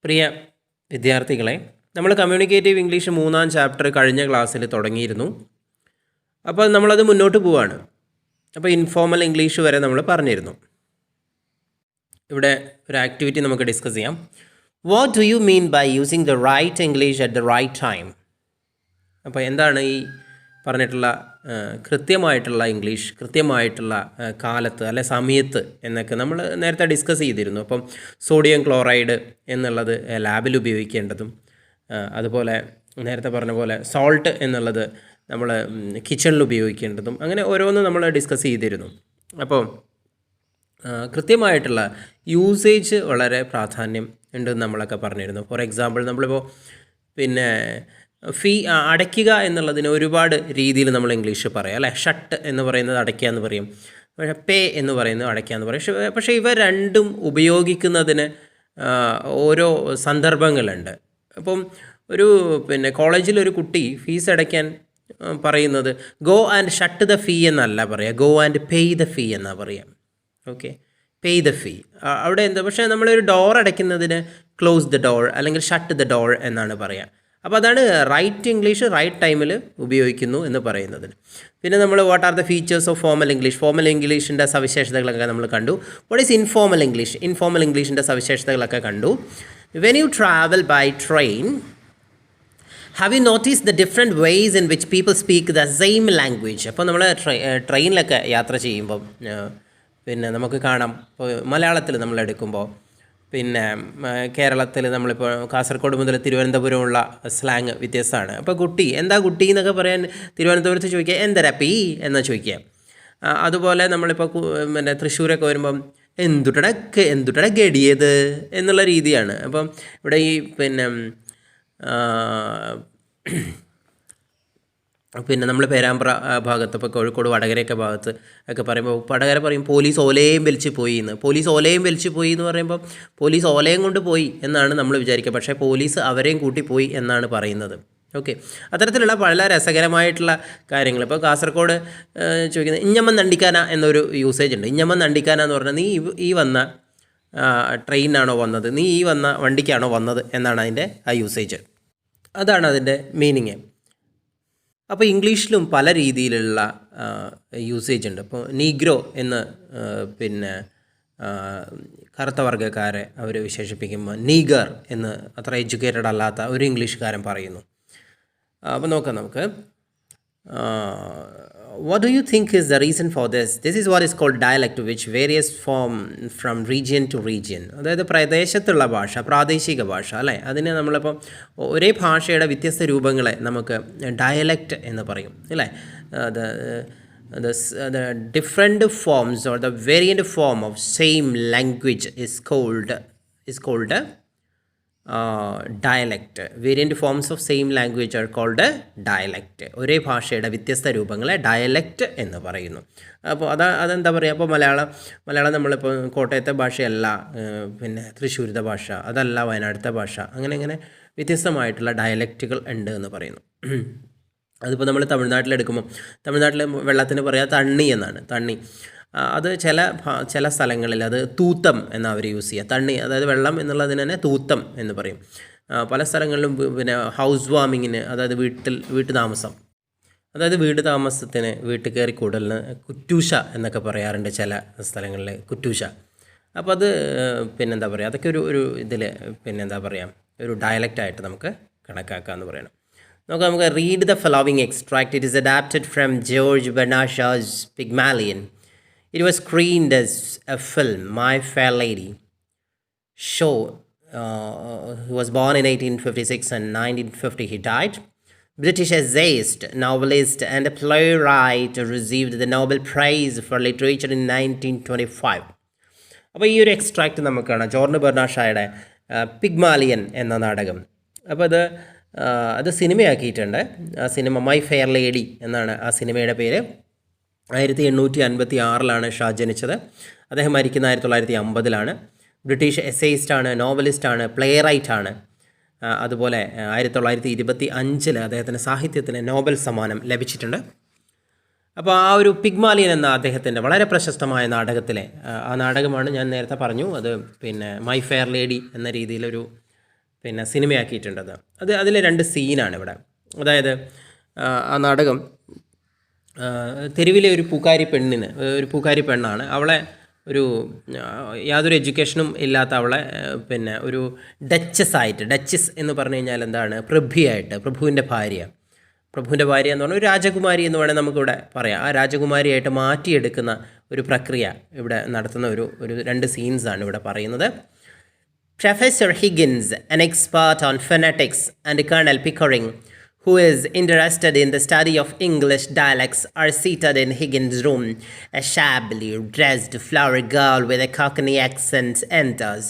പ്രിയ വിദ്യാർത്ഥികളെ, നമ്മൾ communicative English 3-ാം chapter കഴിഞ്ഞ ക്ലാസ്സിൽ തുടങ്ങിയിരുന്നു. അപ്പോൾ നമ്മളത് മുന്നോട്ട് പോവാണ്. അപ്പോൾ ഇൻഫോർമൽ ഇംഗ്ലീഷ് വരെ നമ്മൾ പറഞ്ഞിരുന്നു. ഇവിടെ ഒരു ആക്ടിവിറ്റി നമുക്ക് ഡിസ്കസ് ചെയ്യാം. What do you mean by using the right English at the right time? അപ്പോൾ എന്താണ് ഈ പറഞ്ഞിട്ടുള്ള കൃത്യമായിട്ടുള്ള ഇംഗ്ലീഷ്, കൃത്യമായിട്ടുള്ള കാലത്ത് അല്ലെ സമയത്ത് എന്നൊക്കെ നമ്മൾ നേരത്തെ ഡിസ്കസ് ചെയ്തിരുന്നു. അപ്പം സോഡിയം ക്ലോറൈഡ് എന്നുള്ളത് ലാബിൽ ഉപയോഗിക്കേണ്ടതും, അതുപോലെ നേരത്തെ പറഞ്ഞ പോലെ സോൾട്ട് എന്നുള്ളത് നമ്മൾ കിച്ചണിൽ ഉപയോഗിക്കേണ്ടതും, അങ്ങനെ ഓരോന്നും നമ്മൾ ഡിസ്കസ് ചെയ്തിരുന്നു. അപ്പോൾ കൃത്യമായിട്ടുള്ള യൂസേജ് വളരെ പ്രാധാന്യം ഉണ്ടെന്ന് നമ്മളൊക്കെ പറഞ്ഞിരുന്നു. ഫോർ എക്സാമ്പിൾ, നമ്മളിപ്പോൾ ഫീ അടയ്ക്കുക എന്നുള്ളതിന് ഒരുപാട് രീതിയിൽ നമ്മൾ ഇംഗ്ലീഷ് പറയാം അല്ലേ. ഷട്ട് എന്ന് പറയുന്നത് അടയ്ക്കുക എന്ന് പറയും, പക്ഷേ പേ എന്ന് പറയുന്നത് അടയ്ക്കുക എന്ന് പറയും. പക്ഷേ ഇവ രണ്ടും ഉപയോഗിക്കുന്നതിന് ഓരോ സന്ദർഭങ്ങളുണ്ട്. അപ്പം ഒരു കോളേജിലൊരു കുട്ടി ഫീസ് അടയ്ക്കാൻ പറയുന്നത് ഗോ ആൻഡ് ഷട്ട് ദ ഫീ എന്നല്ല പറയുക, ഗോ ആൻഡ് പേയ് ദ ഫീ എന്നാണ് പറയുക. ഓക്കെ, പേയ് ദ ഫീ അവിടെ എന്താ, പക്ഷേ നമ്മളൊരു ഡോർ അടയ്ക്കുന്നതിന് ക്ലോസ് ദ ഡോർ അല്ലെങ്കിൽ ഷട്ട് ദ ഡോർ എന്നാണ് പറയുക. അപ്പോൾ അതാണ് റൈറ്റ് ഇംഗ്ലീഷ് റൈറ്റ് ടൈമിൽ ഉപയോഗിക്കുന്നു എന്ന് പറയുന്നതിന്. പിന്നെ നമ്മൾ what are the features of formal English, formal ഇംഗ്ലീഷിൻ്റെ സവിശേഷതകളൊക്കെ നമ്മൾ കണ്ടു. What is informal English, informal ഇംഗ്ലീഷിൻ്റെ സവിശേഷതകളൊക്കെ കണ്ടു. When you travel by train, have you notice the different ways in which people speak the same language? അപ്പോൾ നമ്മൾ ട്രെയിനിലൊക്കെ യാത്ര ചെയ്യുമ്പം നമുക്ക് കാണാം, ഇപ്പോൾ മലയാളത്തിൽ നമ്മൾ എടുക്കുമ്പോൾ കേരളത്തിൽ നമ്മളിപ്പോൾ കാസർഗോഡ് മുതൽ തിരുവനന്തപുരമുള്ള സ്ലാങ് വ്യത്യസ്തമാണ്. അപ്പോൾ കുട്ടി എന്താ കുട്ടി എന്നൊക്കെ പറയാൻ തിരുവനന്തപുരത്ത് ചോദിക്കുക എന്തരപ്പീ എന്നാ ചോദിക്കുക. അതുപോലെ നമ്മളിപ്പോൾ തൃശ്ശൂരൊക്കെ വരുമ്പം എന്തുട്ടട ഗടിയത് എന്നുള്ള രീതിയാണ്. അപ്പം ഇവിടെ ഈ നമ്മൾ പേരാമ്പ്ര ഭാഗത്ത്, ഇപ്പോൾ കോഴിക്കോട് വടകരയൊക്കെ ഭാഗത്ത് ഒക്കെ പറയുമ്പോൾ വടകര പറയും പോലീസ് ഓലയും വലിച്ചു പോയി എന്ന്. പോലീസ് ഓലയും വലിച്ചു പോയി എന്ന് പറയുമ്പോൾ പോലീസ് ഓലയും കൊണ്ട് പോയി എന്നാണ് നമ്മൾ വിചാരിക്കുക, പക്ഷേ പോലീസ് അവരെയും കൂട്ടി പോയി എന്നാണ് പറയുന്നത്. ഓക്കെ, അത്തരത്തിലുള്ള പല രസകരമായിട്ടുള്ള കാര്യങ്ങൾ. ഇപ്പോൾ കാസർഗോഡ് ചോദിക്കുന്നത് ഇഞ്ഞമ്മൻ നണ്ടിക്കാന എന്നൊരു യൂസേജ് ഉണ്ട്. ഇഞ്ഞമ്മൻ നണ്ടിക്കാന എന്ന് പറഞ്ഞാൽ നീ ഈ വന്ന ട്രെയിനാണോ വന്നത്, നീ ഈ വന്ന വണ്ടിക്കാണോ വന്നത് എന്നാണ് അതിൻ്റെ ആ യൂസേജ്. അതാണ് അതിൻ്റെ മീനിങ്. അപ്പോൾ ഇംഗ്ലീഷിലും പല രീതിയിലുള്ള യൂസേജ് ഉണ്ട്. ഇപ്പോൾ നീഗ്രോ എന്ന് കറുത്ത വർഗ്ഗക്കാരെ അവർ വിശേഷിപ്പിക്കുമ്പോൾ നീഗർ എന്ന് അത്ര എഡ്യൂക്കേറ്റഡ് അല്ലാത്ത ഒരു ഇംഗ്ലീഷുകാരൻ പറയുന്നു. അപ്പോൾ നോക്കാം നമുക്ക്. What do you think is the reason for this? This is what is called dialect, which varies from region to region. അതായത് പ്രദേശത്തുള്ള ഭാഷ, പ്രാദേശിക ഭാഷ അല്ലേ. അതിനെ നമ്മളിപ്പോൾ ഒരേ ഭാഷയുടെ വ്യത്യസ്ത രൂപങ്ങളെ നമുക്ക് ഡയലക്റ്റ് എന്ന് പറയും അല്ലേ. The different forms or the variant form of same language is called dialect. Variant forms of same language are called dialect. ഒരേ ഭാഷയുടെ വ്യത്യസ്ത രൂപങ്ങളെ ഡയലക്റ്റ് എന്ന് പറയുന്നു. അപ്പോൾ അതെന്താ പറയുക, അപ്പോൾ മലയാളം നമ്മളിപ്പോൾ കോട്ടയത്തെ ഭാഷയല്ല, തൃശ്ശൂരത്തെ ഭാഷ അതല്ല, വയനാട്ടിലത്തെ ഭാഷ, അങ്ങനെ വ്യത്യസ്തമായിട്ടുള്ള ഡയലക്റ്റുകൾ ഉണ്ട് എന്ന് പറയുന്നു. അതിപ്പോൾ നമ്മൾ തമിഴ്നാട്ടിലെടുക്കുമ്പോൾ തമിഴ്നാട്ടിൽ വെള്ളത്തിന് പറയുക തണ്ണി എന്നാണ്. തണ്ണി അത് ചില സ്ഥലങ്ങളിൽ അത് തൂത്തം എന്നാണ് അവർ യൂസ് ചെയ്യുക. തണ്ണി അതായത് വെള്ളം എന്നുള്ളതിന് തന്നെ തൂത്തം എന്ന് പറയും. പല സ്ഥലങ്ങളിലും ഹൗസ് വാമിങ്ങിന്, അതായത് വീട്ടു താമസം, അതായത് വീട് താമസത്തിന് വീട്ടിൽ കയറി കൂടലിന് കുറ്റൂശ എന്നൊക്കെ പറയാറുണ്ട് ചില സ്ഥലങ്ങളിൽ, കുറ്റൂശ. അപ്പോൾ അത് എന്താ പറയുക, അതൊക്കെ ഒരു ഇതിൽ എന്താ പറയുക, ഒരു ഡയലക്റ്റായിട്ട് നമുക്ക് കണക്കാക്കാമെന്ന് പറയണം. നമുക്ക് read the following extract. It is adapted from George Bernard Shaw's Pygmalion. It was screened as a film, My Fair Lady. Shaw, he was born in 1856 and 1950 he died. British essayist, novelist and a playwright, received the Nobel Prize for Literature in 1925. അപ്പോൾ ഈ ഒരു extract നമുക്ക് കാണാം, George ബെർണാഷായുടെ Pygmalion എന്ന നാടകം. അപ്പോൾ അത് സിനിമയാക്കിയിട്ടുണ്ട്. ആ സിനിമ മൈ ഫെയർ ലേഡി എന്നാണ് ആ സിനിമയുടെ പേര്. 1856 ഷാ ജനിച്ചത്. അദ്ദേഹം മരിക്കുന്ന 1950. ബ്രിട്ടീഷ് എസ്സേയിസ്റ്റാണ്, നോവലിസ്റ്റാണ്, പ്ലേ റൈറ്റാണ്. അതുപോലെ 1925 അദ്ദേഹത്തിന് സാഹിത്യത്തിന് നോബൽ സമ്മാനം ലഭിച്ചിട്ടുണ്ട്. അപ്പോൾ ആ ഒരു പിഗ്മാലിയൻ എന്ന അദ്ദേഹത്തിൻ്റെ വളരെ പ്രശസ്തമായ നാടകത്തിലെ ആ നാടകമാണ് ഞാൻ നേരത്തെ പറഞ്ഞു. അത് മൈ ഫെയർ ലേഡി എന്ന രീതിയിലൊരു പിന്നെ സിനിമയാക്കിയിട്ടുണ്ടത്. അതിലെ 2 സീനാണ് ഇവിടെ. അതായത് ആ നാടകം തെരുവിലെ ഒരു പൂക്കാരി പെണ്ണാണ്. അവളെ യാതൊരു എഡ്യൂക്കേഷനും ഇല്ലാത്ത അവളെ പിന്നെ ഒരു ഡച്ചസ് എന്ന് പറഞ്ഞു കഴിഞ്ഞാൽ എന്താണ്, പ്രഭുവിൻ്റെ ഭാര്യ എന്ന് പറഞ്ഞാൽ ഒരു രാജകുമാരി എന്ന് വേണേൽ നമുക്കിവിടെ പറയാം. ആ രാജകുമാരിയായിട്ട് മാറ്റിയെടുക്കുന്ന ഒരു പ്രക്രിയ ഇവിടെ നടത്തുന്ന ഒരു 2 സീൻസാണ് ഇവിടെ പറയുന്നത്. Professor Higgins, an expert on phonetics, and Colonel Pickering, who is interested in the study of English dialects, are seated in Higgins' room. A shabbily dressed flower girl with a Cockney accent enters.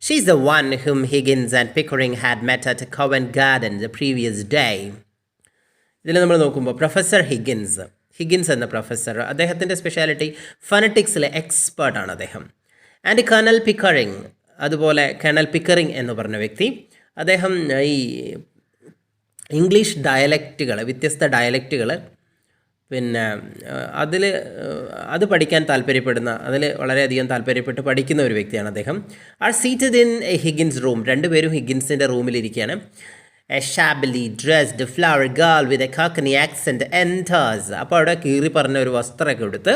She's the one whom Higgins and Pickering had met at Covent Garden the previous day. ഇതിൽ നമ്മൾ നോക്കുമ്പോൾ professor Higgins എന്ന professor, അദ്ദേഹത്തിൻ്റെ speciality ഫൊനറ്റിക്സിലെ എക്സ്പേർട്ടാണ് അദ്ദേഹം. And colonel Pickering, അതുപോലെ colonel Pickering എന്ന് പറഞ്ഞ വ്യക്തി, അദ്ദേഹം ഈ ഇംഗ്ലീഷ് വ്യത്യസ്ത ഡയലക്റ്റുകൾ പിന്നെ അത് പഠിക്കാൻ അതിൽ വളരെയധികം താല്പര്യപ്പെട്ട് പഠിക്കുന്ന ഒരു വ്യക്തിയാണ് അദ്ദേഹം. Are seated in a Higgins room, രണ്ടുപേരും ഹിഗിൻസിൻ്റെ റൂമിലിരിക്കുകയാണ്. A shabbily dressed flower girl with a cockney accent enters. അപ്പോൾ അവിടെ കീറി പറഞ്ഞ ഒരു വസ്ത്രമൊക്കെ എടുത്ത്,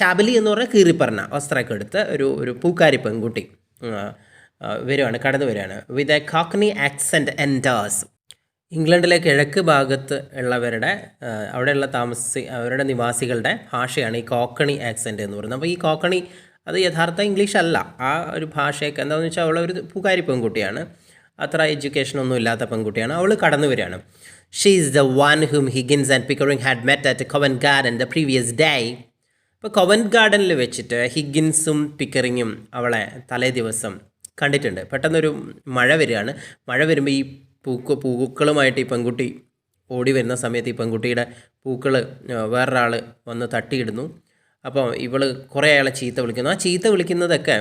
ഷാബിലി എന്ന് പറഞ്ഞാൽ കീറി പറഞ്ഞ വസ്ത്രമൊക്കെ എടുത്ത് ഒരു പൂക്കാരി പെൺകുട്ടി കടന്നു വരികയാണ്. With a cockney accent enters. ഇംഗ്ലണ്ടിലെ കിഴക്ക് ഭാഗത്ത് ഉള്ളവരുടെ അവരുടെ നിവാസികളുടെ ഭാഷയാണ് ഈ കോക്കണി ആക്സെൻറ്റ് എന്ന് പറയുന്നത്. അപ്പോൾ ഈ കോക്കണി അത് യഥാർത്ഥ ഇംഗ്ലീഷ് അല്ല. ആ ഒരു ഭാഷയൊക്കെ എന്താണെന്ന് വെച്ചാൽ അവളൊരു പൂക്കാരി പെൺകുട്ടിയാണ്, അത്ര എഡ്യൂക്കേഷനൊന്നും ഇല്ലാത്ത പെൺകുട്ടിയാണ്. അവൾ കടന്നു വരികയാണ്. She is the one whom Higgins and Pickering had met at Covent Garden the previous day. ഇപ്പോൾ കോവന്റ് ഗാർഡനിൽ വെച്ചിട്ട് ഹിഗിൻസും പിക്കറിങ്ങും അവളെ തലേ ദിവസം കണ്ടിട്ടുണ്ട്. പെട്ടെന്നൊരു മഴ വരികയാണ്. മഴ വരുമ്പോൾ ഈ പൂക്കളുമായിട്ട് ഈ പെൺകുട്ടി ഓടി വരുന്ന സമയത്ത് ഈ പെൺകുട്ടിയുടെ പൂക്കൾ വേറൊരാൾ വന്ന് തട്ടിയിടുന്നു. അപ്പോൾ ഇവൾ കുറേ അയാളെ ചീത്ത വിളിക്കുന്നു. ആ ചീത്ത വിളിക്കുന്നതൊക്കെ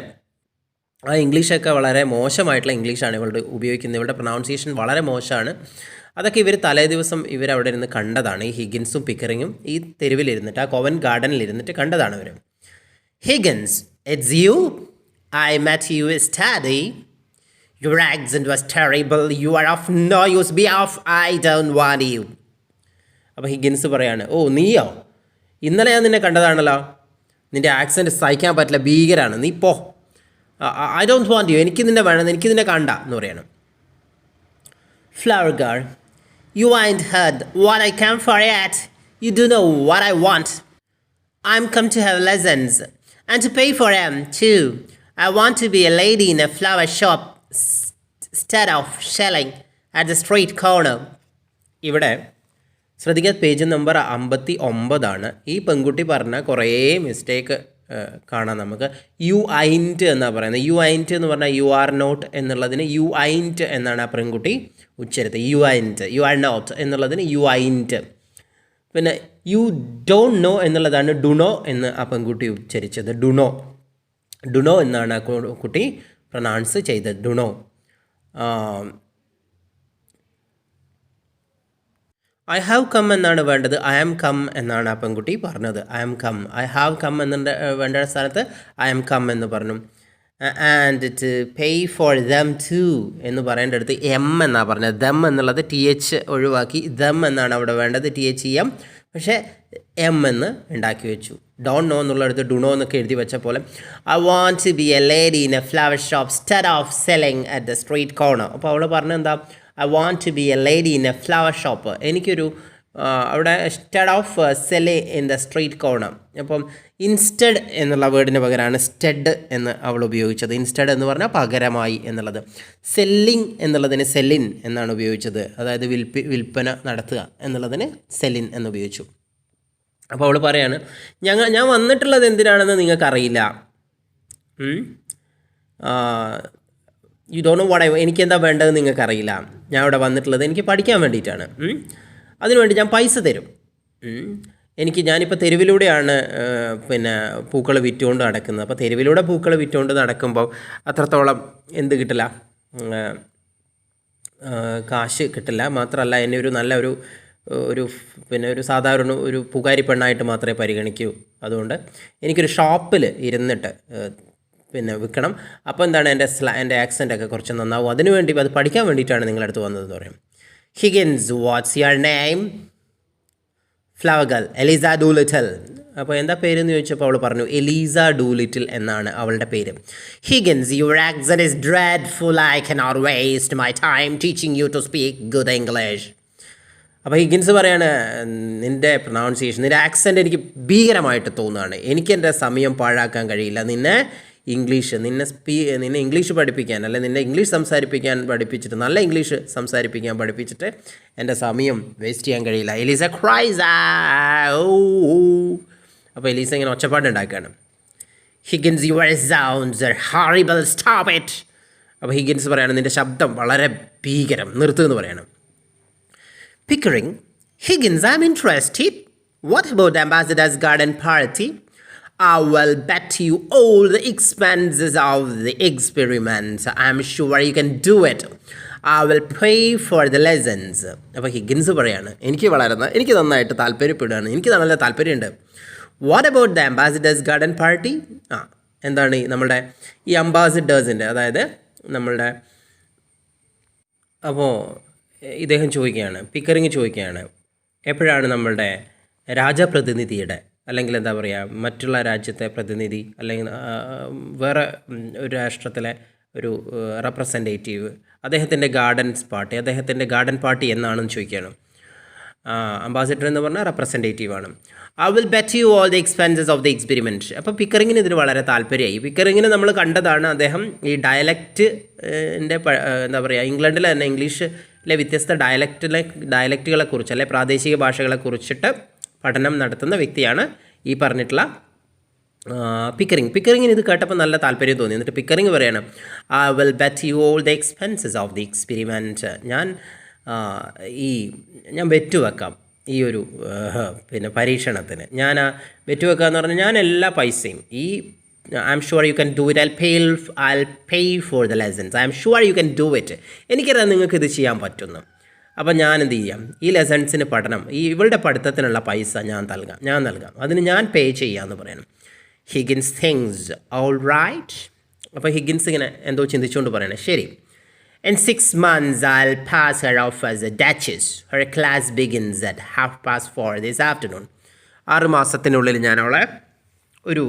ആ ഇംഗ്ലീഷൊക്കെ വളരെ മോശമായിട്ടുള്ള ഇംഗ്ലീഷാണ് ഇവളുടെ ഉപയോഗിക്കുന്നത്. ഇവളുടെ പ്രൊനൗൺസിയേഷൻ വളരെ മോശമാണ്. അതൊക്കെ ഇവർ തലേ ദിവസം ഇവരവിടെ ഇരുന്ന് കണ്ടതാണ്. ഈ ഹിഗിൻസും പിക്കറിങ്ങും ഈ തെരുവിലിരുന്നിട്ട്, ആ കോവന്റ് ഗാർഡനിലിരുന്നിട്ട് കണ്ടതാണ് ഇവർ. Higgins, it's you. I met you yesterday. Your accent was terrible. You are of no use. Be off. I don't want you. അപ്പോൾ ഹിഗിൻസ് പറയാണ്, ഓ നീയോ, ഇന്നലെ ഞാൻ നിന്നെ കണ്ടതാണല്ലോ, നിൻ്റെ ആക്സെൻറ്റ് സഹിക്കാൻ പറ്റില്ല, ഭീകരാണ്, നീ പോ. I don't want you. എനിക്ക് നിന്നെ വേണം, എനിക്ക് നിന്നെ കണ്ട എന്ന് പറയണം. Flower girl, you ain't heard what I came for yet. You do know what I want. I'm come to have lessons and to pay for them too. I want to be a lady in a flower shop instead of selling at the street corner. ഇവിടെ ശ്രദ്ധിക്കുക, page number 59 ഈ പെൺകുട്ടി പറഞ്ഞ കുറേ mistake കാണാം നമുക്ക്. U ഐൻറ്റ് എന്നാണ് പറയുന്നത്. യു ഐൻറ്റ് എന്ന് പറഞ്ഞാൽ യു ആർ നോട്ട് എന്നുള്ളതിന് യു ഐൻറ്റ് എന്നാണ് ആ പെൺകുട്ടി ഉച്ചരിത്തത്. യു ഐൻറ്റ്, യു ആർ നോട്ട് എന്നുള്ളതിന് യു ഐൻറ്റ്. പിന്നെ യു ഡോണ്ട് നോ എന്നുള്ളതാണ് ഡുണോ എന്ന് ആ പെൺകുട്ടി ഉച്ചരിച്ചത്. ഡുണോ എന്നാണ് ആ കുട്ടി പ്രൊനൗൺസ് ചെയ്തത്, ഡുണോ. ഐ ഹാവ് കം എന്നാണ് വേണ്ടത്, ഐ ആം കം എന്നാണ് ആ പെൺകുട്ടി പറഞ്ഞത്. ഐ ഹാവ് കം എന്ന വേണ്ട സ്ഥാനത്ത് ഐ ആം കം എന്ന് പറഞ്ഞു. And to pay for them too എന്ന് പറയേണ്ട അടുത്ത് എം എന്നാണ് പറഞ്ഞത്. ദം എന്നുള്ളത് TH ഒഴിവാക്കി ദം എന്നാണ് അവിടെ വേണ്ടത്, THEM. പക്ഷേ എം എന്ന് ഉണ്ടാക്കി വെച്ചു. ഡോണ്ട് നോ എന്നുള്ളടത്ത് ഡുണോ എന്നൊക്കെ എഴുതി വെച്ച പോലെ. I want to be a lady in a flower shop instead of selling at the street corner. അപ്പോൾ അവൾ പറഞ്ഞെന്താ, I want to be a lady in a flower shop. എനിക്കൊരു അവിടെ instead of selling in the street corner. അപ്പം instead എന്നുള്ള വേർഡിന് പകരമാണ് സ്റ്റെഡ് എന്ന് അവൾ ഉപയോഗിച്ചത്. ഇൻസ്റ്റെഡ് എന്ന് പറഞ്ഞാൽ പകരമായി എന്നുള്ളത്. സെല്ലിങ് എന്നുള്ളതിന് സെല്ലിൻ എന്നാണ് ഉപയോഗിച്ചത്. അതായത് വിൽപ്പന നടത്തുക എന്നുള്ളതിന് സെല്ലിൻ എന്ന് ഉപയോഗിച്ചു. അപ്പോൾ അവൾ പറയാണ്, ഞാൻ വന്നിട്ടുള്ളത് എന്തിനാണെന്ന് നിങ്ങൾക്കറിയില്ല. യു ഡോണ്ട് നോ വാട്ട് എനിക്കെന്താ വേണ്ടതെന്ന് നിങ്ങൾക്കറിയില്ല. ഞാൻ ഇവിടെ വന്നിട്ടുള്ളത് എനിക്ക് പഠിക്കാൻ വേണ്ടിയിട്ടാണ്. അതിനുവേണ്ടി ഞാൻ പൈസ തരും. ഞാനിപ്പോൾ തെരുവിലൂടെയാണ് പിന്നെ പൂക്കൾ വിറ്റുകൊണ്ട് നടക്കുന്നത്. അപ്പോൾ തെരുവിലൂടെ പൂക്കൾ വിറ്റുകൊണ്ട് നടക്കുമ്പോൾ അത്രത്തോളം എന്ത് കിട്ടില്ല, കാശ് കിട്ടില്ല. മാത്രമല്ല എന്നെ ഒരു നല്ല ഒരു സാധാരണ ഒരു പൂക്കാരി പെണ്ണായിട്ട് മാത്രമേ പരിഗണിക്കൂ. അതുകൊണ്ട് എനിക്കൊരു ഷോപ്പിൽ ഇരുന്നിട്ട് പിന്നെ വിൽക്കണം. അപ്പോൾ എന്താണ് എൻ്റെ ആക്സെൻ്റൊക്കെ കുറച്ച് നന്നാവും. അതിനു വേണ്ടി അത് പഠിക്കാൻ വേണ്ടിയിട്ടാണ് നിങ്ങളുടെ അടുത്ത് വന്നതെന്ന് പറയും. Higgins, what's your name? Flower girl, Eliza Doolittle. അപ്പോൾ എന്താ പേരെന്ന് ചോദിച്ചപ്പോൾ അവൾ പറഞ്ഞു എലീസ ഡൂലിറ്റിൽ എന്നാണ് അവളുടെ പേര്. Higgins, your accent is dreadful. I cannot waste my time teaching you to speak good English. അപ്പോൾ ഹിഗിൻസ് പറയാണ് നിൻ്റെ പ്രൊനൗൺസിയേഷൻ, നിൻ്റെ ആക്സെൻ്റ് എനിക്ക് ഭീകരമായിട്ട് തോന്നുകയാണ്. എനിക്കെൻ്റെ സമയം പാഴാക്കാൻ കഴിയില്ല. നിന്നെ ഇംഗ്ലീഷ് പഠിപ്പിക്കാൻ, അല്ലെ നിന്നെ ഇംഗ്ലീഷ് സംസാരിപ്പിക്കാൻ പഠിപ്പിച്ചിട്ട്, നല്ല ഇംഗ്ലീഷ് സംസാരിപ്പിക്കാൻ പഠിപ്പിച്ചിട്ട് എൻ്റെ സമയം വേസ്റ്റ് ചെയ്യാൻ കഴിയില്ല. Eliza cries. അപ്പോൾ എലീസ ഇങ്ങനെ ഒച്ചപ്പാടുണ്ടാക്കുകയാണ്. Higgins, your sounds are horrible, stop it. അപ്പോൾ ഹിഗിൻസ് പറയാണ് നിൻ്റെ ശബ്ദം വളരെ ഭീകരം, നിർത്തുമെന്ന് പറയണം. Pickering, Higgins, I'm interested. What about the ambassador's garden party? I will bet you all the expenses of the experiment. I'm sure you can do it. I will pay for the lessons. അപ്പോൾ Higgins പറയാണ് എനിക്ക് നന്നായിട്ട് താല്പര്യപ്പെടുകയാണ്, എനിക്ക് നല്ല താല്പര്യമുണ്ട്. What about the ambassadors garden party? എന്താണ് നമ്മുടെ ഈ അംബാസിഡേഴ്സിൻ്റെ, അതായത് നമ്മളുടെ, അപ്പോൾ ഇദ്ദേഹം ചോദിക്കുകയാണ്, പിക്കറിങ് ചോദിക്കുകയാണ്, എപ്പോഴാണ് നമ്മളുടെ രാജപ്രതിനിധിയുടെ, അല്ലെങ്കിൽ എന്താ പറയുക, മറ്റുള്ള രാജ്യത്തെ പ്രതിനിധി, അല്ലെങ്കിൽ വേറെ ഒരു രാഷ്ട്രത്തിലെ ഒരു റെപ്രസെൻറ്റേറ്റീവ്, അദ്ദേഹത്തിൻ്റെ ഗാർഡൻ പാർട്ടി എന്നാണെന്ന് ചോദിക്കുകയാണ്. അംബാസിഡർ എന്ന് പറഞ്ഞാൽ റെപ്രസെൻറ്റേറ്റീവാണ്. I will bet you all the expenses of the experiment. അപ്പോൾ പിക്കറിങ്ങിന് ഇതിന് വളരെ താല്പര്യമായി. പിക്കറിങ്ങിന് നമ്മൾ കണ്ടതാണ് അദ്ദേഹം ഈ ഡയലക്റ്റിൻ്റെ എന്താ പറയുക, ഇംഗ്ലണ്ടിൽ തന്നെ ഇംഗ്ലീഷിലെ വ്യത്യസ്ത ഡയലക്റ്റുകളെക്കുറിച്ച്, അല്ലെ പ്രാദേശിക ഭാഷകളെക്കുറിച്ചിട്ട് പഠനം നടത്തുന്ന വ്യക്തിയാണ് ഈ പറഞ്ഞിട്ടുള്ള പിക്കറിങ്ങിന് ഇത് കേട്ടപ്പോൾ നല്ല താല്പര്യം തോന്നി. എന്നിട്ട് പിക്കറിങ് പറയാണ് I will bet you all the expenses of the experiment. ഞാൻ വെറ്റുവെക്കാം ഈ ഒരു പിന്നെ പരീക്ഷണത്തിന്. ഞാൻ വെറ്റുവെക്കുക എന്ന് പറഞ്ഞാൽ ഞാൻ എല്ലാ പൈസയും I am sure you can do it. I pay for the lessons. I am sure you can do it. എനിക്കറിയാം നിങ്ങൾക്ക് ഇത് ചെയ്യാൻ പറ്റുന്നു. അപ്പം ഞാൻ എന്ത് ചെയ്യാം, ഈ ലെസൺസിന് ഇവളുടെ പഠിത്തത്തിനുള്ള പൈസ ഞാൻ നൽകാം. അതിന് ഞാൻ പേ ചെയ്യാമെന്ന് പറയണം. Higgins thinks all right. അപ്പോൾ ഹിഗിൻസ് ഇങ്ങനെ എന്തോ ചിന്തിച്ചുകൊണ്ട് പറയണേ, ശരി. In 6 months, I'll pass her off as a duchess. Her class begins at 4:30 this afternoon. 6 മാസത്തിനുള്ളിൽ ഞാൻ അവളെ ഒരു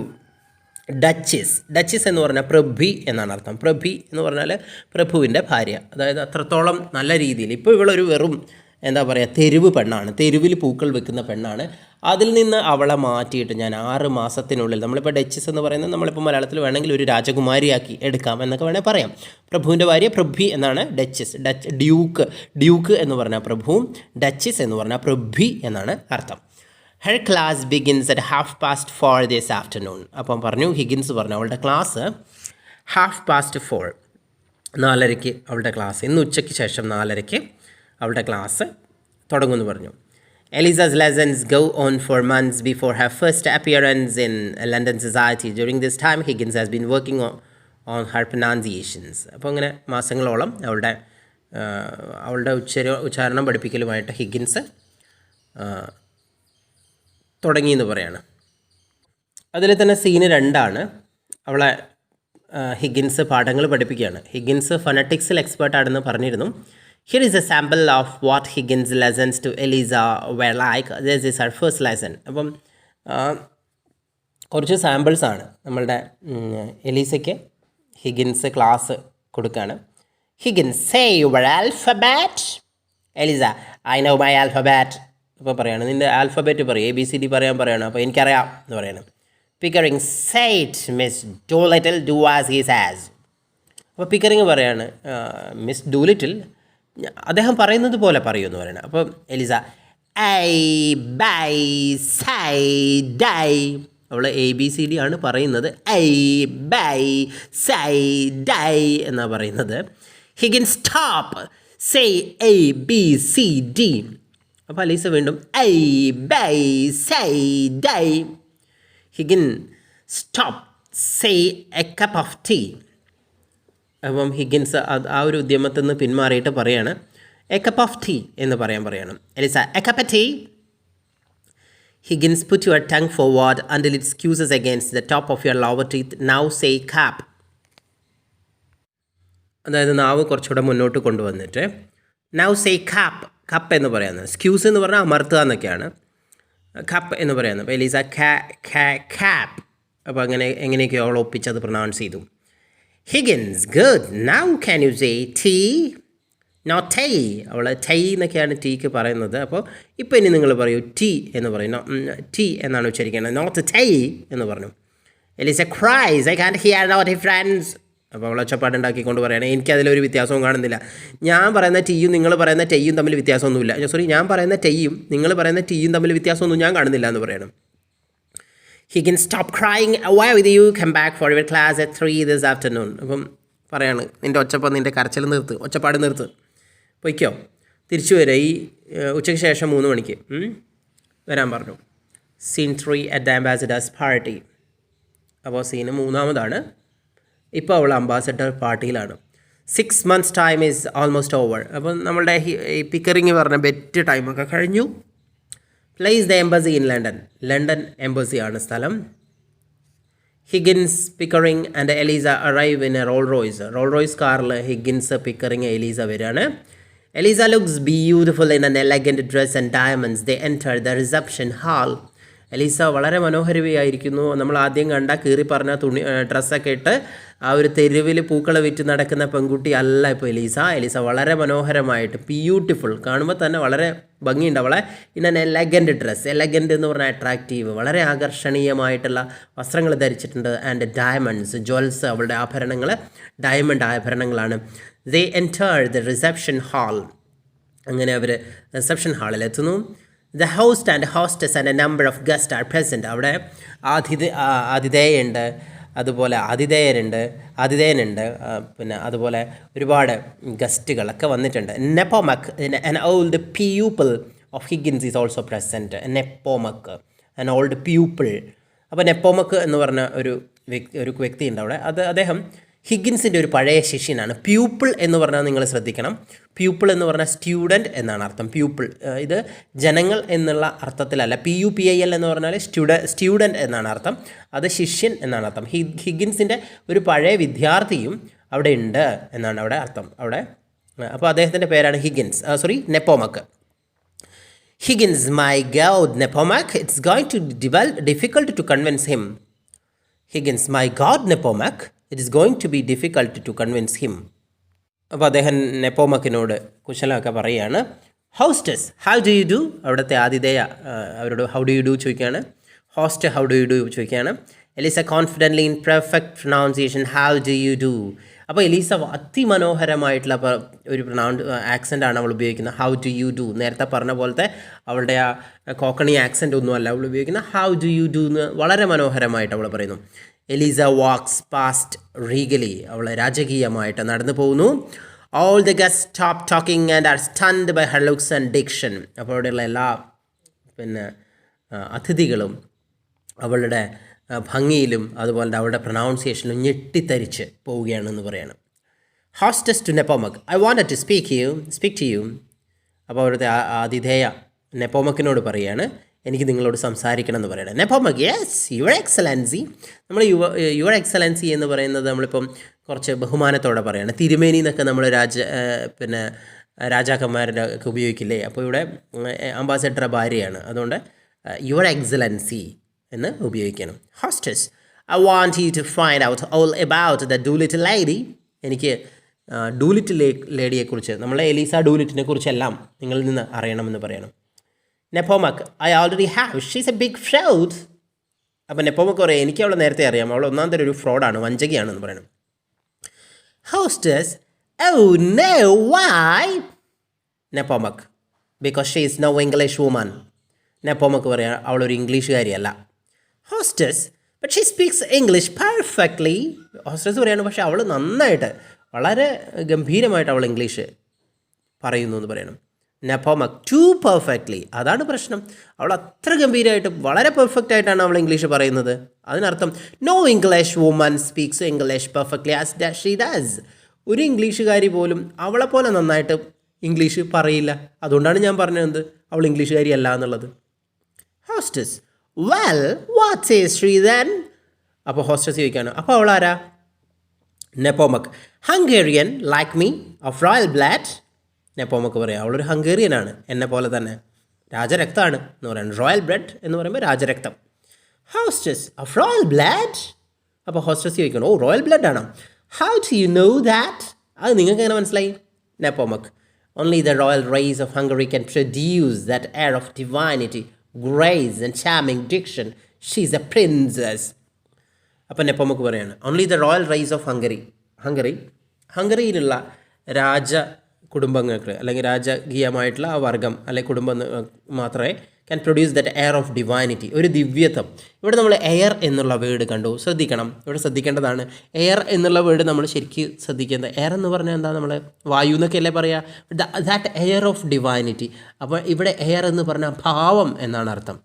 ഡച്ചസ് എന്ന് പറഞ്ഞാൽ പ്രഭി എന്നാണ് അർത്ഥം. പ്രഭി എന്ന് പറഞ്ഞാൽ പ്രഭുവിൻ്റെ ഭാര്യ. അതായത് അത്രത്തോളം നല്ല രീതിയിൽ, ഇപ്പോൾ ഇവളൊരു വെറും എന്താ പറയുക, തെരുവ് പെണ്ണാണ്, തെരുവിൽ പൂക്കൾ വെക്കുന്ന പെണ്ണാണ്. അതിൽ നിന്ന് അവളെ മാറ്റിയിട്ട് ഞാൻ 6 മാസത്തിനുള്ളിൽ, നമ്മളിപ്പോൾ ഡച്ചസ് എന്ന് പറയുന്നത് നമ്മളിപ്പോൾ മലയാളത്തിൽ വേണമെങ്കിൽ ഒരു രാജകുമാരിയാക്കി എടുക്കാം എന്നൊക്കെ വേണേൽ പറയാം. പ്രഭുവിൻ്റെ ഭാര്യ പ്രഭി എന്നാണ് ഡച്ചസ്. ഡ്യൂക്ക് എന്ന് പറഞ്ഞാൽ പ്രഭുവും, ഡച്ചസ് എന്ന് പറഞ്ഞാൽ പ്രഭി എന്നാണ് അർത്ഥം. Her class begins at 4:30 this afternoon. അപ്പം പറഞ്ഞു, ഹിഗിൻസ് പറഞ്ഞു അവളുടെ ക്ലാസ് 4:30, 4:30 അവളുടെ ക്ലാസ്, ഇന്ന് ഉച്ചയ്ക്ക് ശേഷം 4:30 അവളുടെ ക്ലാസ് തുടങ്ങുമെന്ന് പറഞ്ഞു. Elisa's lessons go on for months before her first appearance in London society. During this time, Higgins has been working on her pronunciations. അപ്പോൾ അങ്ങനെ മാസങ്ങളോളം അവളുടെ ഉച്ചാരണം പഠിപ്പിക്കലുമായിട്ട് ഹിഗിൻസ് തുടങ്ങിയെന്ന് പറയാണ്. അതിൽ തന്നെ സീന് 2 അവളെ ഹിഗിൻസ് പാഠങ്ങൾ പഠിപ്പിക്കുകയാണ്. ഹിഗിൻസ് ഫൊണറ്റിക്സിൽ എക്സ്പേർട്ടാണെന്ന് പറഞ്ഞിരുന്നു. Here is a sample of what Higgins' lessons to Eliza were like. This is her first lesson. അപ്പം കുറച്ച് സാമ്പിൾസാണ് നമ്മളുടെ എലീസയ്ക്ക് ഹിഗിൻസ് ക്ലാസ് കൊടുക്കുകയാണ്. Higgins, say your alphabet. Eliza, I know my alphabet. അപ്പോൾ പറയാണ്, നിൻ്റെ ആൽഫബറ്റ് പറയും, ABCD പറയണം. അപ്പോൾ എനിക്കറിയാം എന്ന് പറയണം. Pickering, say it, Miss Doolittle, do as he says. അപ്പോൾ പിക്കറിങ് പറയാണ്, മിസ് ഡൂലിറ്റിൽ അദ്ദേഹം പറയുന്നത് പോലെ പറയുമെന്ന് പറയണം. അപ്പം Eliza, A by psi D. അവൾ ABCD ആണ് പറയുന്നത്, ഐ ബൈ സൈ ഡൈ എന്നാണ് പറയുന്നത്. Higgin, stop, say ABCD. അപ്പോൾ അലീസ വീണ്ടും ഐ ബൈ സൈ ഡൈ. Higgin, stop, say a cup of tea. അപ്പം ഹിഗിൻസ് ആ ഒരു ഉദ്യമത്തിൽ നിന്ന് പിന്മാറിയിട്ട് പറയാണ്, എ കപ്പ് ഓഫ് ടീ എന്ന് പറയണം. Eliza, a cup of tea. Higgins, put your tongue forward until it squeezes against the top of your lower teeth. Now say cup. അതായത് നാവ് കുറച്ചുകൂടെ മുന്നോട്ട് കൊണ്ടുവന്നിട്ട് നൗ സേ കാപ്പ്, കപ്പ് എന്ന് പറയുന്നത്. സ്ക്യൂസ് എന്ന് പറഞ്ഞാൽ അമർത്തുക എന്നൊക്കെയാണ്. കപ്പ് എന്ന് പറയുന്നത്. അപ്പോൾ എലീസ ക്യാപ്പ്. അപ്പോൾ എങ്ങനെയൊക്കെയോ അവൾ ഒപ്പിച്ചത് പ്രൊനൗൺസ് ചെയ്തു. Higgins, good. Now can you say tea, not tie. അവൾ ടൈ എന്നൊക്കെയാണ് ടീക്ക് പറയുന്നത്. അപ്പോൾ ഇപ്പോൾ ഇനി നിങ്ങൾ പറയൂ ടീ എന്ന് പറയും. ടീ എന്നാണ് ഉച്ചരിക്കേണ്ടത്, നോട്ട് ടൈ എന്ന് പറഞ്ഞു. Eliza cries, I can't hear not friends. അപ്പോൾ അവൾ ഒച്ചപ്പാടുണ്ടാക്കിക്കൊണ്ട് പറയുകയാണ്, എനിക്കതിലൊരു വ്യത്യാസവും കാണുന്നില്ല. ഞാൻ പറയുന്ന ടീയും നിങ്ങൾ പറയുന്ന ടൈയും തമ്മിൽ വ്യത്യാസമൊന്നുമില്ല. സോറി, ഞാൻ പറയുന്ന ടൈയും നിങ്ങൾ പറയുന്ന ടീയും തമ്മിൽ വ്യത്യാസമൊന്നും ഞാൻ കാണുന്നില്ല എന്ന് പറയണം. Higgins, stop crying. Why with you? Come back for your class at 3 this afternoon. അപ്പം പറയാണ്, നിൻ്റെ കരച്ചിൽ നിർത്ത്, ഒച്ചപ്പാട് നിർത്ത്, പൊയ്ക്കോ, തിരിച്ചു വരിക ഈ ഉച്ചയ്ക്ക് ശേഷം 3 മണിക്ക് വരാൻ പറഞ്ഞു. Scene 3 at the ambassador's party. അപ്പോൾ സീന് 3-ാമതാണ്. ഇപ്പോൾ അവൾ അംബാസഡർ പാർട്ടിയിലാണ്. 6 months time is almost over. അപ്പം നമ്മളുടെ ഈ പിക്കറിങ് പറഞ്ഞ ബെറ്റ് ടൈമൊക്കെ കഴിഞ്ഞു. Place the embassy in London. London എംബസിയാണ് സ്ഥലം. Higgins, Pickering and Eliza arrive in a Rolls Royce കാറിൽ ഹിഗിൻസ്, പിക്കറിങ്, എലീസ വരികയാണ്. Eliza looks beautiful in an elegant dress and diamonds. They enter the reception hall. Eliza വളരെ മനോഹരമായിരിക്കുന്നു. നമ്മൾ ആദ്യം കണ്ട കീറി പറഞ്ഞ ഡ്രസ്സൊക്കെ ഇട്ട് ആ ഒരു തെരുവിൽ പൂക്കൾ വിറ്റ് നടക്കുന്ന പെൺകുട്ടി അല്ല ഇപ്പോൾ എലീസ വളരെ മനോഹരമായിട്ട്, ബ്യൂട്ടിഫുൾ, കാണുമ്പോൾ തന്നെ വളരെ ഭംഗിയുണ്ട് അവളെ. In an elegant dress. Elegant എന്ന് പറഞ്ഞാൽ അട്രാക്റ്റീവ്, വളരെ ആകർഷണീയമായിട്ടുള്ള വസ്ത്രങ്ങൾ ധരിച്ചിട്ടുണ്ട്. ആൻഡ് ഡയമണ്ട്സ്, ജ്വൽസ്, അവളുടെ ആഭരണങ്ങൾ ഡയമണ്ട് ആഭരണങ്ങളാണ്. They enter the reception hall. അങ്ങനെ അവർ റിസപ്ഷൻ ഹാളിലെത്തുന്നു. The host and hostess and a number of guest are present. അവിടെ ആതിഥേയുണ്ട്, അതുപോലെ ആതിഥേയനുണ്ട്, പിന്നെ അതുപോലെ ഒരുപാട് ഗസ്റ്റുകളൊക്കെ വന്നിട്ടുണ്ട്. നെപ്പോമക്, an old pupil of Higgins is also present. നെപ്പോമക്, an old pupil. അപ്പോൾ നെപ്പോമക് എന്ന് പറഞ്ഞ ഒരു വ്യക്തിയുണ്ട് അവിടെ. അദ്ദേഹം ഹിഗിൻസിൻ്റെ ഒരു പഴയ ശിഷ്യനാണ്. പ്യൂപ്പിൾ എന്ന് പറഞ്ഞാൽ നിങ്ങൾ ശ്രദ്ധിക്കണം. പ്യൂപ്പിൾ എന്ന് പറഞ്ഞാൽ സ്റ്റുഡൻറ്റ് എന്നാണ് അർത്ഥം. പ്യൂപ്പിൾ ഇത് ജനങ്ങൾ എന്നുള്ള അർത്ഥത്തിലല്ല. PUPIL എന്ന് പറഞ്ഞാൽ സ്റ്റുഡൻറ്റ് എന്നാണ് അർത്ഥം. അത് ശിഷ്യൻ എന്നാണ് അർത്ഥം. ഹിഗിൻസിൻ്റെ ഒരു പഴയ വിദ്യാർത്ഥിയും അവിടെ ഉണ്ട് എന്നാണ് അവിടെ അർത്ഥം. അവിടെ അപ്പോൾ അദ്ദേഹത്തിൻ്റെ പേരാണ് നെപ്പോമക്. Higgins, my God, Nepomuk, it's going to be difficult to convince him. Higgins, my God, Nepomuk, it is going to be difficult to convince him. അപ്പോൾ അദ്ദേഹം നെപ്പോമക്കിനോട് കുശലമൊക്കെ പറയുകയാണ്. Hostess, how do you do? അവിടുത്തെ ആതിഥേയ അവരോട് ഹൗ ഡു യു ഡു ചോദിക്കുകയാണ്. Host how do you do ചോദിക്കുകയാണ്. Eliza confidently in perfect pronunciation how do you do. അപ്പോൾ എലീസ അതിമനോഹരമായിട്ടുള്ള ഒരു ആക്സെൻ്റാണ് അവൾ ഉപയോഗിക്കുന്നത്. ഹൗ ഡു യു ഡു, നേരത്തെ പറഞ്ഞ പോലത്തെ അവളുടെ ആ കോക്കണി ആക്സെൻ്റ് ഒന്നുമല്ല അവൾ ഉപയോഗിക്കുന്നത്. ഹൗ ഡു യു ഡു എന്ന് വളരെ മനോഹരമായിട്ട് അവൾ പറയുന്നു. എലീസ വാക്സ് പാസ്റ്റ് റീഗലി, അവൾ രാജകീയമായിട്ട് നടന്നു പോകുന്നു. All the guest stop talking and are stunned by her looks and diction. അപ്പോൾ അവിടെയുള്ള എല്ലാ അതിഥികളും അവളുടെ ഭംഗിയിലും അതുപോലെ അവളുടെ പ്രൊനൗൺസിയേഷനിലും ഞെട്ടിത്തരിച്ച് പോവുകയാണെന്ന് പറയണം. Hostess to Nepommuck, I wanted to speak to you. അപ്പോൾ അവിടുത്തെ ആതിഥേയ നെപ്പോമക്കിനോട് പറയുകയാണ്, എനിക്ക് നിങ്ങളോട് സംസാരിക്കണം എന്ന് പറയണം. നെപ്പോമക്, യെസ് യുവർ എക്സലൻസി. നമ്മൾ യുവർ എക്സലൻസി എന്ന് പറയുന്നത് നമ്മളിപ്പം കുറച്ച് ബഹുമാനത്തോടെ പറയുകയാണ്. തിരുമേനി എന്നൊക്കെ നമ്മൾ രാജാക്കന്മാരുടെ ഒക്കെ ഉപയോഗിക്കില്ലേ. അപ്പോൾ ഇവിടെ അംബാസഡറുടെ ഭാര്യയാണ്, അതുകൊണ്ട് യുവർ എക്സലൻസി എന്ന് ഉപയോഗിക്കണം. Hostess, I want you to find out all about the Doolittle lady. എനിക്ക് ഡൂലിറ്റിൽ ലേഡിയെക്കുറിച്ച്, നമ്മളെ എലീസ ഡൂലിറ്റിനെ കുറിച്ചെല്ലാം നിങ്ങളിൽ നിന്ന് അറിയണമെന്ന് പറയണം. Nepommuck, I already have, she's a big fraud. അപ്പോൾ നെപ്പോമക് പറയും, എനിക്ക് അവളെ നേരത്തെ അറിയാം, അവൾ ഒന്നാം തരം ഒരു ഫ്രോഡാണ്, വഞ്ചകയാണെന്ന് പറയണം. Hostess, oh no, why? Nepommuck, because she is no English woman. Nepommuck പറയാം, അവളൊരു ഇംഗ്ലീഷുകാരിയല്ല. Hostess, but she speaks English perfectly. Hostess പറയാണ്, പക്ഷേ അവൾ നന്നായിട്ട് വളരെ ഗംഭീരമായിട്ട് അവൾ ഇംഗ്ലീഷ് പറയുന്നു എന്ന് പറയണം. നെപ്പോമക്, ടു പെർഫെക്റ്റ്ലി. അതാണ് പ്രശ്നം, അവൾ അത്ര ഗംഭീരമായിട്ട് വളരെ പെർഫെക്റ്റ് ആയിട്ടാണ് അവൾ ഇംഗ്ലീഷ് പറയുന്നത്. അതിനർത്ഥം no English woman speaks English perfectly as she does. ഒരു ഇംഗ്ലീഷുകാരി പോലും അവളെപ്പോലെ നന്നായിട്ട് ഇംഗ്ലീഷ് പറയില്ല. അതുകൊണ്ടാണ് ഞാൻ പറഞ്ഞത് അവൾ ഇംഗ്ലീഷുകാരി അല്ല എന്നുള്ളത്. Hostess, well what is she then? അപ്പോൾ ഹോസ്റ്റസ് ചോദിക്കുകയാണ്, അപ്പോൾ അവൾ ആരാ? Nepommuck, Hungarian like me of royal blood. Nepommuck പറയാം അവളൊരു ഹംഗേറിയനാണ്, എന്നെ പോലെ തന്നെ രാജരക്തമാണ് എന്ന് പറയുന്നത്. റോയൽ ബ്ലഡ് എന്ന് പറയുമ്പോൾ രാജരക്തം. Hostess of royal blood. അപ്പോൾ ഹോസ്റ്റസ് ചോദിക്കണം, ഓ റോയൽ ബ്ലഡ് ആണോ? How do you know that? അത് നിങ്ങൾക്ക് എങ്ങനെ മനസ്സിലായി? നെപ്പോമക്ക്, only the royal race of Hungary can produce that air of divinity, grace and charming diction. She's a princess. അപ്പം Nepommuck പറയാണ്, only the royal race of ഹംഗറിയിലുള്ള രാജ കുടുംബങ്ങൾക്ക് അല്ലെങ്കിൽ രാജകീയമായിട്ടുള്ള ആ വർഗം അല്ലെങ്കിൽ കുടുംബം മാത്രമേ can produce that air of divinity, ഒരു ദിവ്യത്വം. ഇവിടെ നമ്മൾ എയർ എന്നുള്ള വേർഡ് കണ്ടു, ശ്രദ്ധിക്കണം, ഇവിടെ ശ്രദ്ധിക്കേണ്ടതാണ്. എയർ എന്നുള്ള വേർഡ് നമ്മൾ ശരിക്കും ശ്രദ്ധിക്കേണ്ടത്. എയർ എന്ന് പറഞ്ഞാൽ എന്താ, നമ്മൾ വായു എന്നൊക്കെ അല്ലേ പറയുക, ദാറ്റ് എയർ ഓഫ് ഡിവൈനിറ്റി. അപ്പോൾ ഇവിടെ എയർ എന്ന് പറഞ്ഞാൽ ഭാവം എന്നാണ് അർത്ഥം.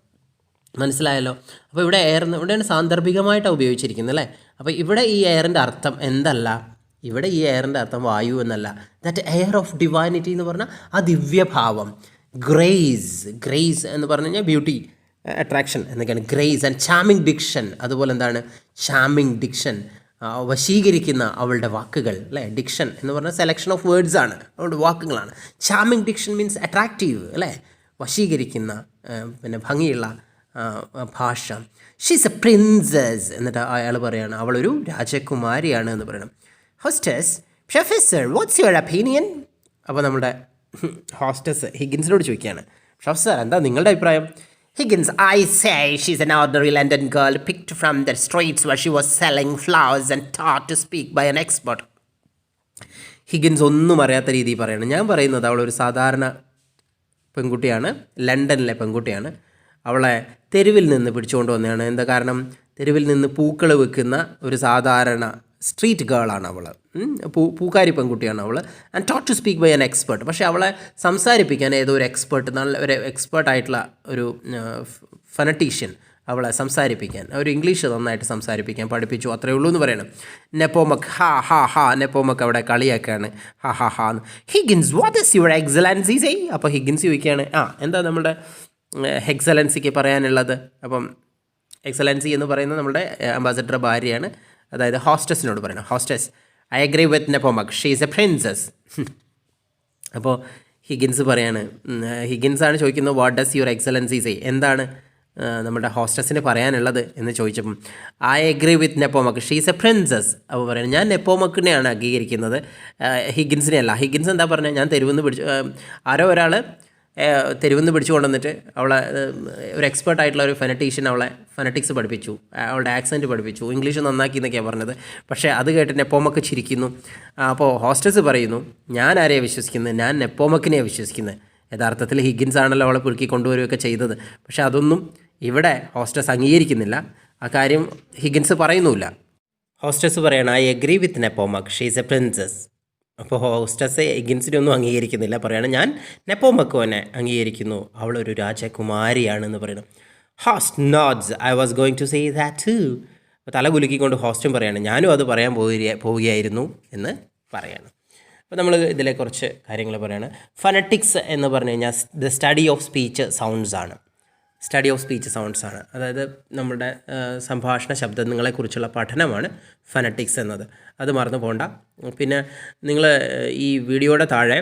മനസ്സിലായല്ലോ? അപ്പോൾ ഇവിടെ എയർ ഇവിടെയാണ് സാന്ദർഭികമായിട്ടാണ് ഉപയോഗിച്ചിരിക്കുന്നത് അല്ലേ. അപ്പോൾ ഇവിടെ ഈ എയറിൻ്റെ അർത്ഥം എന്തല്ല, ഇവിടെ ഈ എയറിൻ്റെ അർത്ഥം വായു എന്നല്ല. ദാറ്റ് എയർ ഓഫ് ഡിവൈനിറ്റി എന്ന് പറഞ്ഞാൽ ആ ദിവ്യഭാവം. ഗ്രേസ് എന്ന് പറഞ്ഞു കഴിഞ്ഞാൽ ബ്യൂട്ടി, അട്രാക്ഷൻ എന്നൊക്കെയാണ്. ഗ്രേസ് ആൻഡ് ചാമിങ് ഡിക്ഷൻ, അതുപോലെ എന്താണ് ചാമിങ് ഡിക്ഷൻ, വശീകരിക്കുന്ന അവളുടെ വാക്കുകൾ അല്ലേ. ഡിക്ഷൻ എന്ന് പറഞ്ഞാൽ സെലക്ഷൻ ഓഫ് വേർഡ്സ് ആണ്, അവളുടെ വാക്കുകളാണ്. ചാമിങ് ഡിക്ഷൻ മീൻസ് അട്രാക്റ്റീവ് അല്ലേ, വശീകരിക്കുന്ന പിന്നെ ഭംഗിയുള്ള ഭാഷ. ഷീസ് എ പ്രിൻസസ് എന്നിട്ട് അയാൾ പറയാണ് അവളൊരു രാജകുമാരിയാണ് എന്ന് പറയണം. Hostess, professor what's your opinion? അപ്പോൾ നമ്മുടെ ഹോസ്റ്റസ് ഹിഗിൻസിനോട് ചോദിക്കുകയാണ്, പ്രൊഫസർ എന്താ നിങ്ങളുടെ അഭിപ്രായം? Higgins, I say she's an ordinary London girl picked from the streets where she was selling flowers and taught to speak by an expert. Higgins ഒന്നും അറിയാത്ത രീതിയിൽ പറയണം. ഞാൻ പറയുന്നത് അവളൊരു സാധാരണ പെൺകുട്ടിയാണ്, ലണ്ടനിലെ പെൺകുട്ടിയാണ്. അവളെ തെരുവിൽ നിന്ന് പിടിച്ചുകൊണ്ട് വന്നതാണ്. എന്താ കാരണം? തെരുവിൽ നിന്ന് പൂക്കൾ വെക്കുന്ന ഒരു സാധാരണ സ്ട്രീറ്റ് ഗേളാണ് അവൾ, പൂക്കാരി പെൺകുട്ടിയാണ് അവൾ. And taught to speak by an expert. പക്ഷേ അവളെ സംസാരിപ്പിക്കാൻ ഏതോ ഒരു എക്സ്പേർട്ട്, നല്ല ഒരു എക്സ്പേർട്ടായിട്ടുള്ള ഒരു ഫനറ്റീഷ്യൻ അവളെ സംസാരിപ്പിക്കാൻ, ഒരു ഇംഗ്ലീഷ് നന്നായിട്ട് സംസാരിപ്പിക്കാൻ പഠിപ്പിച്ചു, അത്രയേ ഉള്ളൂ എന്ന് പറയണം. നെപ്പോമക്ക് ഹാ നെപ്പോമക്ക് അവിടെ കളിയാക്കാണ്, ഹാ എന്ന്. Higgins, what is your excellency say? അപ്പോൾ ഹിഗിൻസ് ചോദിക്കുകയാണ്, എന്താ നമ്മുടെ എക്സലൻസിക്ക് പറയാനുള്ളത്? അപ്പം എക്സലൻസി എന്ന് പറയുന്നത് നമ്മുടെ അംബാസഡറുടെ ഭാര്യയാണ്, അതായത് ഹോസ്റ്റസിനോട് പറയണം. Hostess, I agree with Nepommuck, she is a princess. അപ്പോൾ ഹിഗിൻസ് പറയാണ്, ഹിഗിൻസാണ് ചോദിക്കുന്നത്, what does your excellency say? എന്താണ് നമ്മുടെ ഹോസ്റ്റസിന് പറയാനുള്ളത് എന്ന് ചോദിച്ചപ്പം, I agree with Nepommuck, she is a princess. അപ്പോൾ പറയുന്നത് ഞാൻ നെപ്പോമക്കിനെയാണ് അംഗീകരിക്കുന്നത്, ഹിഗിൻസിനെ അല്ല. ഹിഗിൻസ് എന്താ പറഞ്ഞത്, ഞാൻ തെരുവെന്ന് പിടിച്ചു, ആരോ ഒരാൾ തെരുവെന്ന് പിടിച്ചു കൊണ്ടുവന്നിട്ട് അവളെ ഒരു എക്സ്പേർട്ട് ആയിട്ടുള്ള ഒരു ഫനറ്റീഷ്യൻ അവളെ ഫനറ്റിക്സ് പഠിപ്പിച്ചു, അവളുടെ ആക്സെൻറ്റ് പഠിപ്പിച്ചു, ഇംഗ്ലീഷ് നന്നാക്കി എന്നൊക്കെയാണ് പറഞ്ഞത്. പക്ഷേ അത് കേട്ട് നെപ്പോമക്ക് ചിരിക്കുന്നു. അപ്പോൾ ഹോസ്റ്റസ് പറയുന്നു, ഞാൻ ആരെയാണ് വിശ്വസിക്കുന്നത്? ഞാൻ നെപ്പോമക്കിനെയാണ് വിശ്വസിക്കുന്നത്. യഥാർത്ഥത്തിൽ ഹിഗിൻസ് ആണല്ലോ അവളെ പുറുക്കി കൊണ്ടുവരികയൊക്കെ ചെയ്തത്. പക്ഷേ അതൊന്നും ഇവിടെ ഹോസ്റ്റസ് അംഗീകരിക്കുന്നില്ല, ആ കാര്യം ഹിഗിൻസ് പറയുന്നുമില്ല. ഹോസ്റ്റസ് പറയണം, I agree with Nepommuck, she is a princess. അപ്പോൾ ഹോസ്റ്റസ് ഹിഗിൻസിനെ ഒന്നും അംഗീകരിക്കുന്നില്ല, പറയണം ഞാൻ നെപ്പോമക്കോനെ അംഗീകരിക്കുന്നു, അവളൊരു രാജകുമാരിയാണെന്ന് പറയണം. Host nods, I was going to say that too. അപ്പോൾ തല കുലുക്കിക്കൊണ്ട് ഹോസ്റ്റും പറയാണ്, ഞാനും അത് പറയാൻ പോവുകയായിരുന്നു എന്ന് പറയണം. അപ്പോൾ നമ്മൾ ഇതിലെ കുറച്ച് കാര്യങ്ങൾ പറയുകയാണ്. ഫനറ്റിക്സ് എന്ന് പറഞ്ഞു കഴിഞ്ഞാൽ the study of speech sounds ആണ്. അതായത് നമ്മുടെ സംഭാഷണ ശബ്ദങ്ങളെക്കുറിച്ചുള്ള പഠനമാണ് ഫനറ്റിക്സ് എന്നത്. അത് മറന്നു പോകണ്ട. പിന്നെ നിങ്ങൾ ഈ വീഡിയോയുടെ താഴെ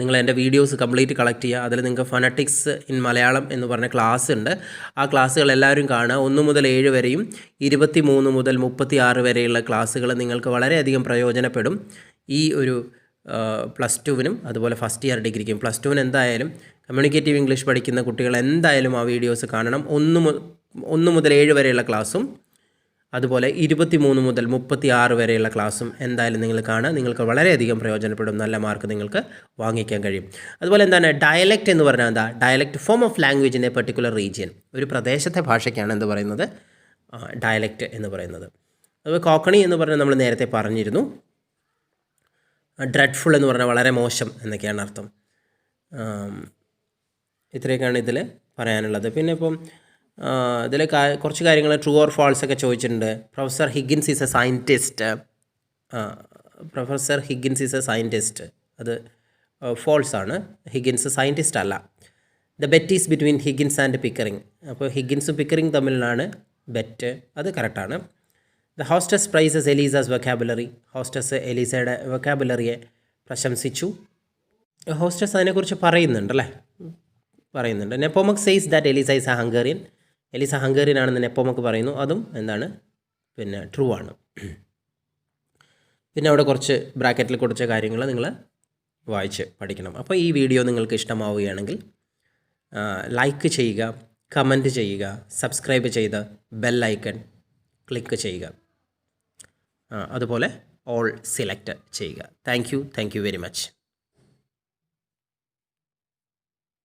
നിങ്ങൾ എൻ്റെ വീഡിയോസ് കംപ്ലീറ്റ് കളക്ട് ചെയ്യുക. അതിൽ നിങ്ങൾക്ക് ഫനറ്റിക്സ് ഇൻ മലയാളം എന്ന് പറഞ്ഞ ക്ലാസ് ഉണ്ട്. ആ ക്ലാസ്സുകൾ എല്ലാവരും കാണുക. 1 മുതൽ 7 വരെയും 23 മുതൽ 36 വരെയുള്ള ക്ലാസ്സുകൾ നിങ്ങൾക്ക് വളരെയധികം പ്രയോജനപ്പെടും. ഈ ഒരു +2-നും അതുപോലെ ഫസ്റ്റ് ഇയർ ഡിഗ്രിക്കും. +2-ന് എന്തായാലും കമ്മ്യൂണിക്കേറ്റീവ് ഇംഗ്ലീഷ് പഠിക്കുന്ന കുട്ടികൾ എന്തായാലും ആ വീഡിയോസ് കാണണം. 1 മുതൽ 7 വരെയുള്ള ക്ലാസ്സും അതുപോലെ 23 മുതൽ 36 വരെയുള്ള ക്ലാസ്സും എന്തായാലും നിങ്ങൾ കാണുക. നിങ്ങൾക്ക് വളരെയധികം പ്രയോജനപ്പെടും, നല്ല മാർക്ക് നിങ്ങൾക്ക് വാങ്ങിക്കാൻ കഴിയും. അതുപോലെ എന്താണ് ഡയലക്റ്റ് എന്ന് പറഞ്ഞാൽ എന്താ? Dialect form of language in A particular region. ഒരു പ്രദേശത്തെ ഭാഷയ്ക്കാണ് എന്ത് പറയുന്നത്? ഡയലക്റ്റ് എന്ന് പറയുന്നത്. അതുപോലെ കോക്കണി എന്ന് പറഞ്ഞാൽ നമ്മൾ നേരത്തെ പറഞ്ഞിരുന്നു. ഡ്രെഡ്ഫുൾ എന്ന് പറഞ്ഞാൽ വളരെ മോശം എന്നൊക്കെയാണ് അർത്ഥം. ഇത്രയൊക്കെയാണ് ഇതിൽ പറയാനുള്ളത്. പിന്നെ ഇപ്പം ഇതിൽ കുറച്ച് കാര്യങ്ങൾ ട്രൂ ഓർ ഫാൾസ് ഒക്കെ ചോദിച്ചിട്ടുണ്ട്. Professor Higgins is a scientist. അത് ഫോൾസ് ആണ്. ഹിഗിൻസ് സയൻറ്റിസ്റ്റ് അല്ല. The bet is between Higgins and Pickering. അപ്പോൾ ഹിഗിൻസും പിക്കറിങ് തമ്മിലാണ് ബെറ്റ്. അത് കറക്റ്റാണ്. The hostess praises Eliza's vocabulary. Hostess എലീസയുടെ വൊക്കാബുലറിയെ പ്രശംസിച്ചു. ഹോസ്റ്റസ് അതിനെക്കുറിച്ച് പറയുന്നുണ്ടല്ലേ, പറയുന്നുണ്ട്. Nepommuck says that Eliza is a Hungarian. Eliza Hungarian ആണെന്ന് നെപ്പോമക് പറയുന്നു. അതും എന്താണ്, പിന്നെ ട്രൂ ആണ്. പിന്നെ അവിടെ കുറച്ച് ബ്രാക്കറ്റിൽ കൊടുത്ത കാര്യങ്ങൾ നിങ്ങൾ വായിച്ച് പഠിക്കണം. അപ്പോൾ ഈ വീഡിയോ നിങ്ങൾക്ക് ഇഷ്ടമാവുകയാണെങ്കിൽ ലൈക്ക് ചെയ്യുക, കമൻറ്റ് ചെയ്യുക, സബ്സ്ക്രൈബ് ചെയ്ത് ബെൽ ഐക്കൺ ക്ലിക്ക് ചെയ്യുക, അതുപോലെ ഓൾ സെലക്ട് ചെയ്യുക. Thank you very much.